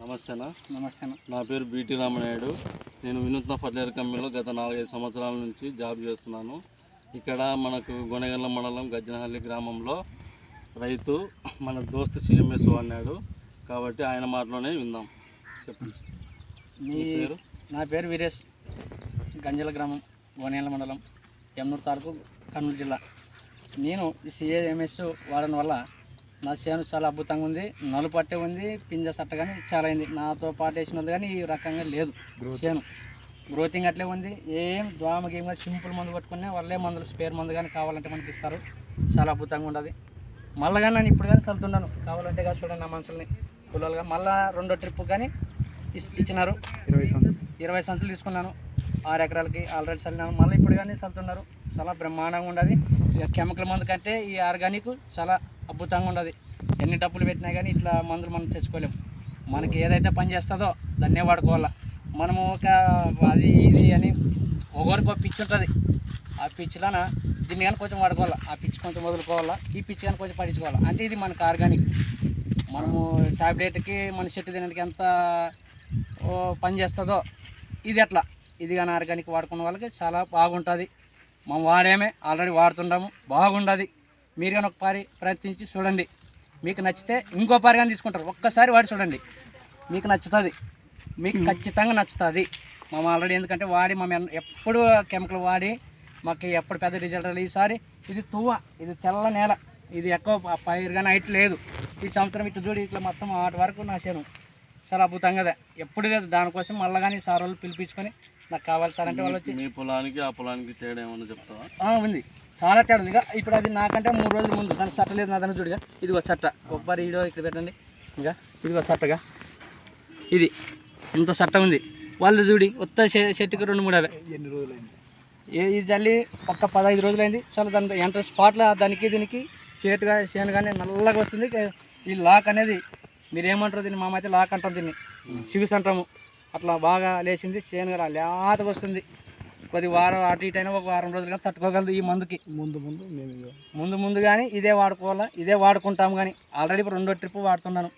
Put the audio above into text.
నమస్తేనా. నమస్తే అన్న. నా పేరు బీటీ రామనాయుడు. నేను వినూత్న ఫర్టిలైజర్ కంపెనీలో గత 4-5 సంవత్సరాల నుంచి జాబ్ చేస్తున్నాను. ఇక్కడ మనకు గొనెగండ్ల మండలం గజ్జనహల్లి గ్రామంలో రైతు మన దోస్తు సిఎంఎస్ వాడినాడు కాబట్టి ఆయన మాటలోనే విందాం. చెప్పండి. మీ పేరు? నా పేరు వీరేష్, గంజల గ్రామం, గోనెగండ్ల మండలం, ఎమ్నూరు తాలూకు, కర్నూలు జిల్లా. నేను ఈ సిఎంఎస్ వాడడం వల్ల నా చేను చాలా అద్భుతంగా ఉంది. నలుపట్టే ఉంది, పింజ సట్ట కానీ చాలా అయింది. నాతో పాటు వేసిన వాళ్ళు కానీ ఈ రకంగా లేదు. చేను గ్రోతింగ్ అట్లే ఉంది. ఏం దోమ గేమ్ సింపుల్ మందు కొట్టుకునే వాళ్ళే మందులు, స్పేర్ మందు కానీ కావాలంటే మనకి ఇస్తారు. చాలా అద్భుతంగా ఉండదు. మళ్ళీ కానీ నేను ఇప్పుడు కానీ చల్లుతున్నాను, కావాలంటే కానీ చూడండి నా మనుషుల్ని కులాలుగా. మళ్ళీ 2వ ట్రిప్ కానీ ఇచ్చినారు. 20 సంచులు తీసుకున్నాను. 6 ఎకరాలకి ఆల్రెడీ చల్లినాను. మళ్ళీ ఇప్పుడు కానీ చల్లుతున్నారు. చాలా బ్రహ్మాండంగా ఉండదు. ఇక కెమికల్ మందు కంటే ఈ ఆర్గానిక్ చాలా అద్భుతంగా ఉండదు. ఎన్ని డబ్బులు పెట్టినా కానీ ఇట్లా మందులు మనం తెచ్చుకోలేము. మనకి ఏదైతే పని చేస్తుందో దాన్నే వాడుకోవాలా. మనము ఒక అది ఇది అని ఒకరికి ఒక పిచ్చి ఉంటుంది. ఆ పిచ్చిలోన దీన్ని కానీ కొంచెం వాడుకోవాలా, ఆ పిచ్చి కొంచెం వదులుకోవాలా, ఈ పిచ్చి కానీ కొంచెం పడించుకోవాలా. అంటే ఇది మనకు ఆర్గానిక్. మనము టాబ్లెట్కి మన చెట్టు తినడానికి ఎంత పని చేస్తుందో ఇది అట్లా. ఇది కానీ ఆర్గానిక్ వాడుకున్న వాళ్ళకి చాలా బాగుంటుంది. మనం వాడేమే ఆల్రెడీ వాడుతుంటాము, బాగుండదు. మీరు కానీ ఒకసారి ప్రయత్నించి చూడండి. మీకు నచ్చితే ఇంకో పారి కానీ తీసుకుంటారు. ఒక్కసారి వాడి చూడండి, మీకు నచ్చుతుంది, మీకు ఖచ్చితంగా నచ్చుతుంది. మేము ఆల్రెడీ ఎందుకంటే వాడి మేము ఎప్పుడు కెమికల్ వాడి మాకు ఎప్పుడు పెద్ద రిజల్ట్ రాలేదు. ఈసారి ఇది తువ్వ, ఇది తెల్ల నేల, ఇది ఎక్కువ పైరు కానీ హైట్ లేదు. ఈ సంవత్సరం ఇటు చూడు, ఇట్లా మొత్తం 8 వరకు నా చేను చాలా అద్భుతంగా ఎప్పుడు లేదు. దానికోసం మళ్ళీ కానీ సార్ వాళ్ళు పిలిపించుకొని నాకు కావాలి సార్ అంటే వాళ్ళు వచ్చి. మీ పొలానికి ఆ పొలానికి తేడా ఏమన్నా చెప్తావా? ఉంది, చాలా తేడా ఉంది. ఇప్పుడు అది నాకంటే 3 రోజుల ముందు దానికి చట్ట లేదు. నా దాన్ని చూడగా ఇదిగో చట్ట, ఒక్కసారి ఈడో ఇక్కడ పెట్టండి. ఇంకా ఇదిగో చట్టగా ఇది ఇంత చట్ట ఉంది. వాళ్ళు చూడి ఉత్త చెట్టుకి 2-3 అవే. ఎన్ని రోజులైంది ఇది చల్లి ఒక్క 15 రోజులైంది. చాలా దాని ఎంటర్ స్పాట్లో దానికి దీనికి చేను కానీ నల్లగా వస్తుంది. ఈ లాక్ అనేది మీరు ఏమంటారు దీన్ని? మామైతే లాక్ అంటాం, దీన్ని సిగుస్ అంటాము. అట్లా బాగా లేచింది చేను కూడా లేతగా వస్తుంది. కొద్ది వారం అటు ఇటు అయినా ఒక వారం రోజులు కానీ తట్టుకోగలదు ఈ మందుకి. ముందు కానీ ఇదే వాడుకోవాలా, ఇదే వాడుకుంటాము. కానీ ఆల్రెడీ ఇప్పుడు 2వ ట్రిప్ వాడుతున్నాను.